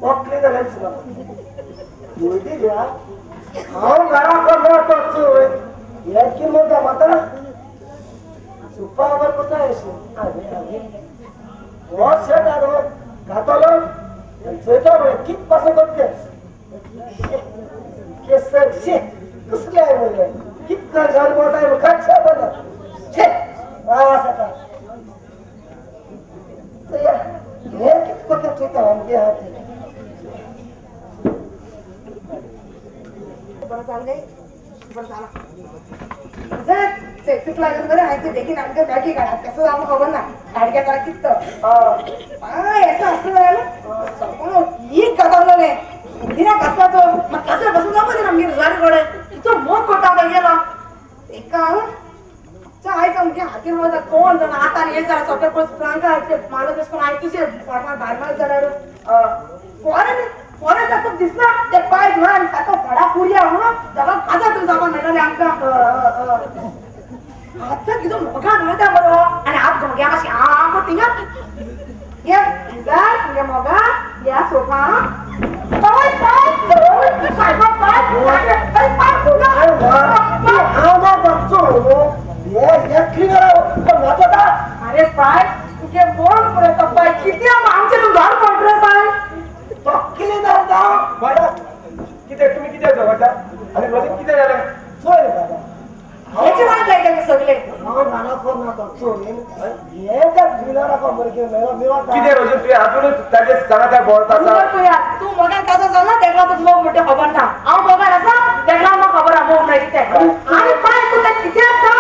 Okey dah kan semua. Jadi dia, kau garang kau tak cuy. Ya kimo dah mata. Supaya berkata esok. Abi. Wah siapa dah? Kata lo. Cerita lo kit pasal kerja. Kesal shit. Kusnya ini. Kit kerja buat apa? Kerja mana? Shit. Sata. Saya. Ini kit kerja cerita orang dia hati. बरसाला जर सेक्सिक लागलं तर आयचे देखील आमच्या baggy काढा कसं आम्हाला खबर ना गाडग्या करा कित्त असं असतं जरा ही कदवलं नाही दिना कसाचो मग कसं बसून जाऊ दे ना मी रुजारी गोडे तो मोठ कोटा गेला एका आयचं म्हणजे हाती माझा कोण जण आता हे जरा सगळं पण फ्रांका मला पण ऐकूचे बाहेर मला पोराचा खूप दिसला ते पाय धुवान सातो फडा पुरिया हो जगा खाजा तू जावा मेळले आमका आता किदो मोगा नव्हता बरो आणि हात गोग्या कशी आको तिंगा ये जा मोगा या सोफा पाय सायबा आमा बच्चो ये क्लियर पण वाचता अरे पाय तुझे बोल पुरे तो पाय किती आमचे तू घर पडरे पाय किती दादा बडा किती तुम्ही किती जवळता आणि रोज किती झाले सोय बाबा याची वाट लागली सगळे मला कोण ना सोय हे त्या दिलाला कंबर के मेवा किती रोज तू अजून त्याचे सगळा बोलता तू मग कसा झाला त्याला तर मग मोठे खबर ना आव बाबा असा त्याला मग खबर आमो नाही ते आणि पाय तू त्या किती असता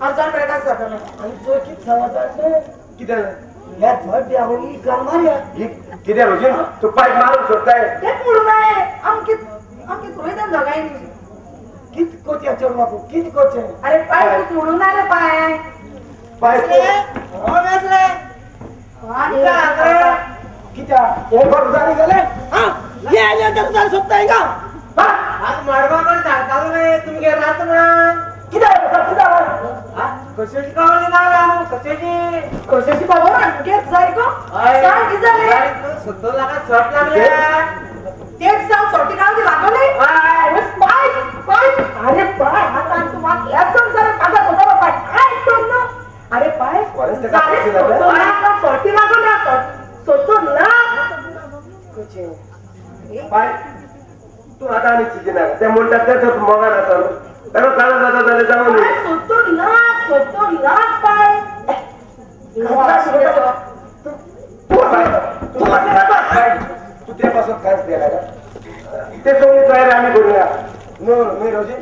अर्जन प्रकाश सदन आणि तो किती सवाचा किती या झट या होई गरमारिया किती रोजी तू पाय मारून सोडताय ते पुढे आहे आमकी रोहिदान जगाय किती कोचे चढ बापू किती कोचे अरे पाय तू पुढून आले पाय हो वेसले किती एक बार जारी गेले ये आले तर चाल सोडताय का आज मारवा पण चालता रे तुम्ही गेला राहत ना किती कशाची कावली ना कशाची बाबा घेत जाय को सांग की झाले 70 लाखात शॉट लागले तेच सांग शॉट कावली लागले पाय अरे पाय आता तुम्हाला या संसार काचा होता पाय काय करनो अरे पाय शॉट लागले ना 70 लाख कुछ पाय तू आता आणि चीज ना त्या मोठ्या त्यात मोगा ना चालू त्याला काला जाता झाले जाऊ नये 70 लाख पाय तू त्यापासून काहीच द्यायला का ते सोडून तयारी आम्ही करूया मी रोजी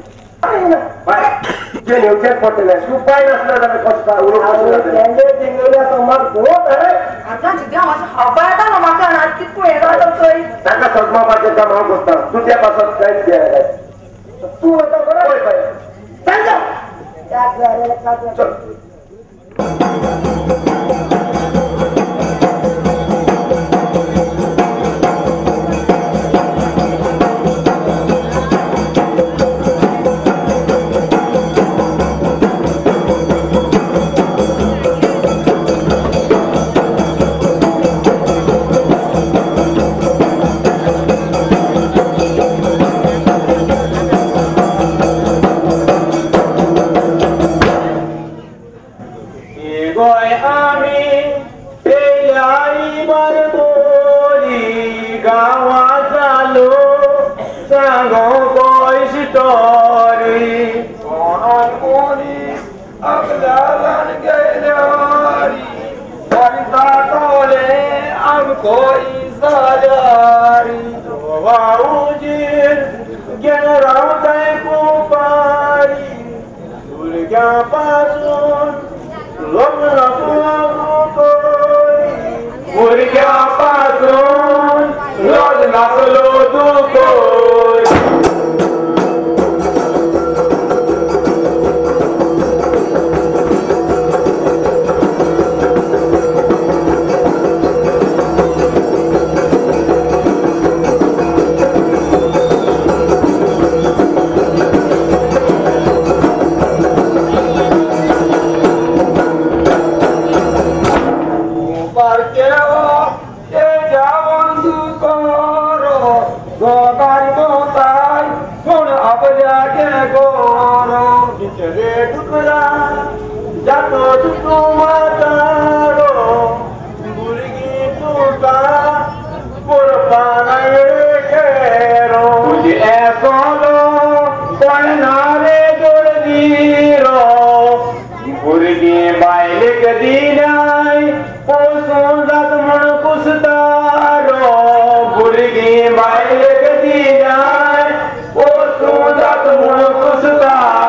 पाय जे नेवच्यात पडलेलं आहे तू पाय नसला तर कसं आता जिद्या माझा हवा येता ना माझा नाटकीत तू येणार करतोय त्याचा सदमा पाहिजे माग होता तू त्यापासून काहीच द्यायला तू होता बरोबर सांग त्याच झालेला खात रे दुखला जातो तू म्हातारो भुरगी तुका पोरपाना खेरो तुझे सोलो पडणारे जोडदीरो भुरगी बायलेक दिनाय पोसून जात म्हण कुसतारो भुरगी बायलेक दिनाय पोसून जात म्हण कुसतारो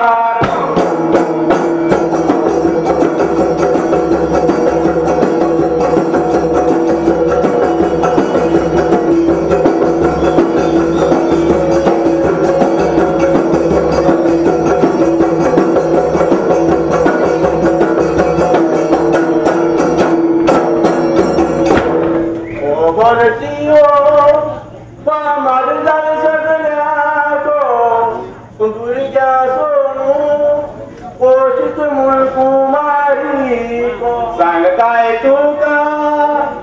सांगताय तुका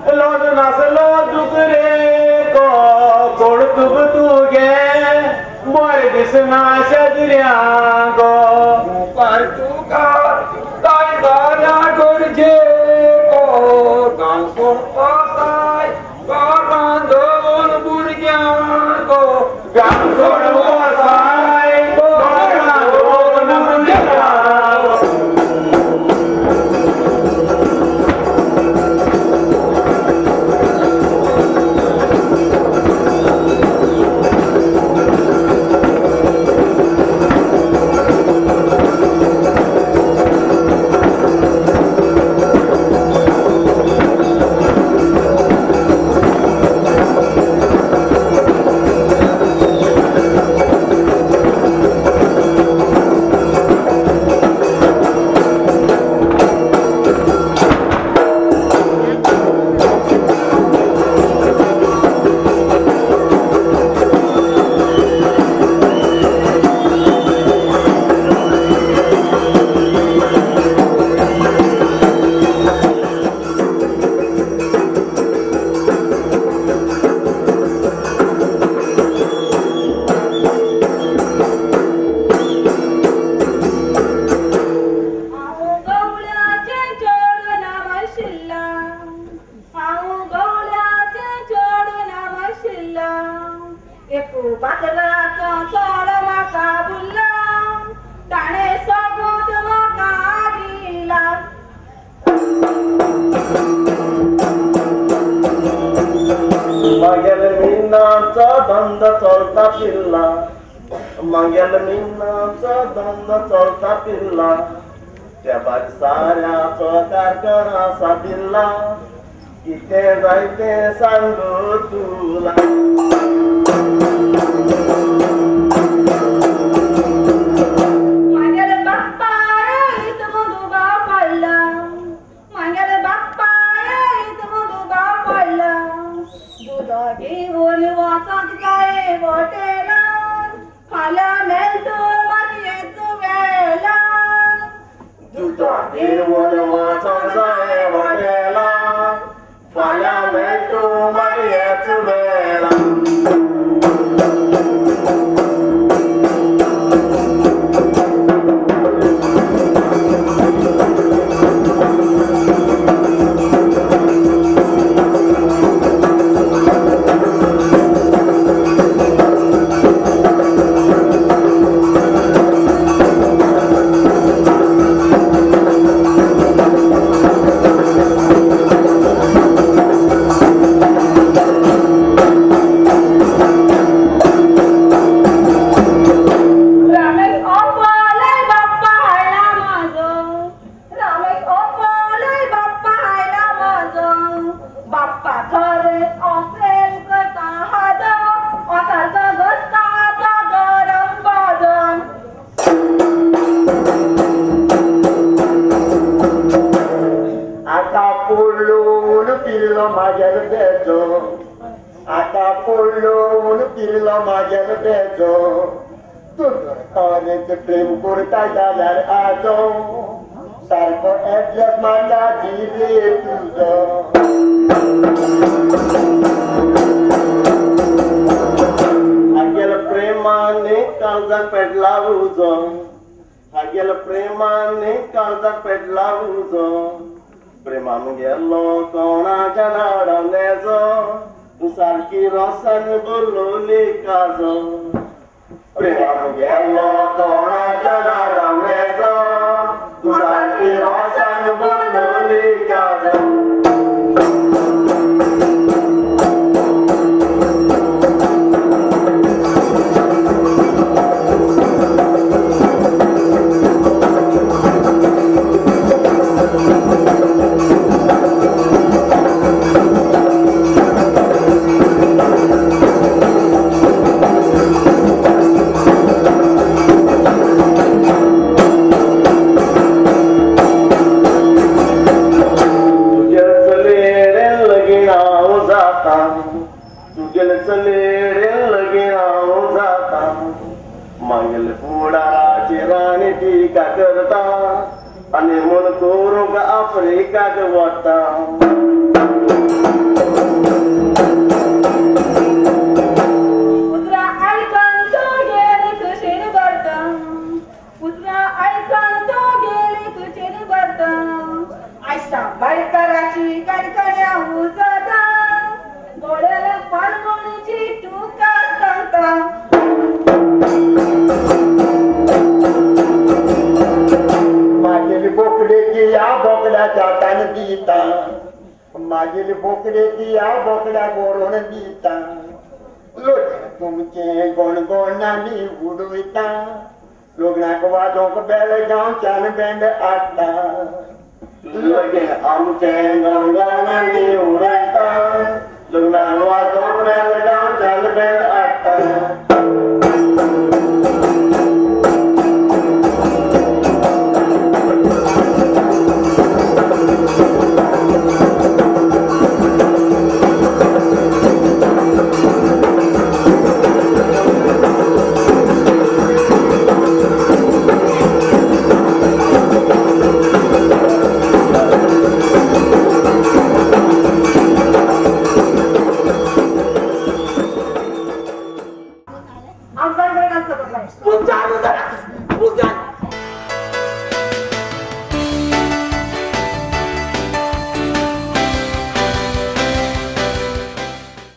लोट नासलो दुख रे को कोड तुक तुगे बर दिसना शेजऱ्या गो मुखार तुका काय गाड्या गरजे को गांव कोण वताय गांवान दोन भुरग्यांक गो गांव कोण वताय गांवान दोन भुरग्यांक धंदा चलता फिरला मागेल मिन्नाचा धंदा चलता फिरला त्या बाग साऱ्याचो कारखाना सापिल्ला किते जायते सांगू तुला प्रेम करता जाल्यार आजो सारको एडजस्ट मांडा रे तुजो आगेल प्रेमाने काळजाक पेटला उजो हागेल प्रेमाने काळजा पेटला उजो प्रेमान गेलो कोणाच्या नाडावल्याचो तू सारखी रोसान बोलवली काजो प्रेमान गेलो कोणाच्या नाडावल्याचो तू सारखी रोसान बोलवली काजो मागेल फुडाराची राणी टिका करता आणि म्हण करूंक आफ्रिकाक वता उतरा आयकन तो गेली कुशीन भरता उतरा आयकन तो गेली कुशीन भरता आयसा बायकाराची कडकड्या उजता गोळ्याला पालमणीची तुका सांगता मागील बोकडे की या बोकड्याच्या तान दिता मागील बोकडे की या बोकड्या गोरून दिता लोक तुमचे गोणगोणांनी उडविता लग्नाक वाजोंक बेळगांवच्यान बँड हाडटा लगीन आमचे गोणगोणांनी उडयता लग्नाक वाजोंक बेळगांवच्यान बँड हाडटा आमचा